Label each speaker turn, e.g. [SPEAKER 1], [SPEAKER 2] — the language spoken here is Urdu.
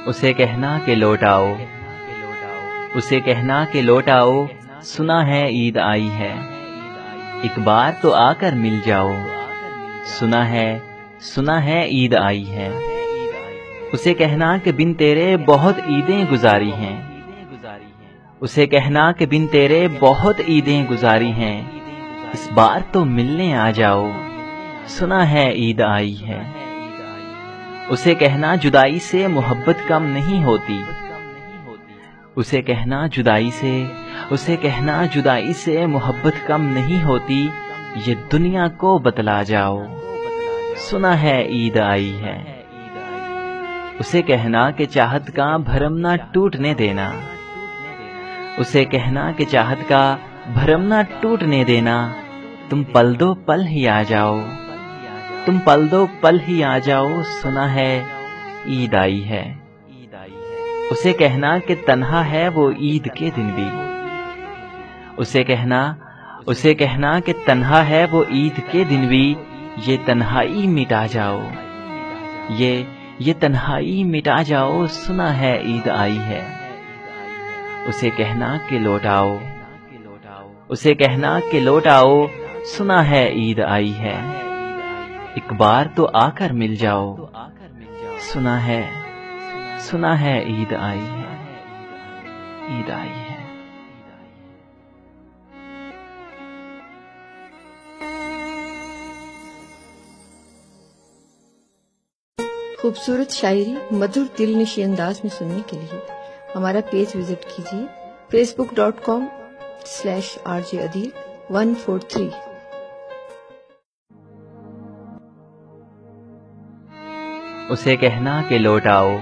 [SPEAKER 1] اسے کہنا کہ لوٹ آؤ، اسے کہنا کہ لوٹ آؤ، سنا ہے عید آئی ہے، ایک بار تو آ کر مل جاؤ، سنا ہے عید آئی ہے۔ اسے کہنا کہ بن تیرے بہت عیدیں گزاری ہیں، اسے کہنا کہ بن تیرے بہت عیدیں گزاری ہیں، اس بار تو ملنے آ جاؤ، سنا ہے عید آئی ہے۔ اسے کہنا جدائی سے محبت کم نہیں ہوتی، اسے کہنا جدائی سے محبت کم نہیں ہوتی، یہ دنیا کو بتلا جاؤ، سنا ہے عید آئی ہے۔ اسے کہنا کہ چاہت کا بھرم نہ ٹوٹنے دینا، اسے کہنا کہ چاہت کا بھرم نہ ٹوٹنے دینا، تم پل دو پل ہی آ جاؤ، تم پل دو پل ہی آ جاؤ، سنا ہے عید آئی ہے۔ اسے کہنا کہ تنہا ہے وہ عید کے دن بھی، اسے کہنا کہ تنہا ہے وہ عید کے دن بھی، یہ تنہائی مٹا جاؤ، یہ تنہائی مٹا جاؤ، سنا ہے عید آئی ہے۔ اسے کہنا کہ لوٹ آؤ، اسے کہنا کہ لوٹ آؤ، سنا ہے عید آئی ہے، ایک بار تو آ کر مل جاؤ، سنا ہے عید آئی ہے، عید آئی ہے۔
[SPEAKER 2] خوبصورت شاعری مدھر دل نشی انداز میں سننے کے لیے ہمارا پیج وزٹ کیجیے facebook.com/rjadil 143۔
[SPEAKER 1] اسے کہنا کہ لوٹ آؤ،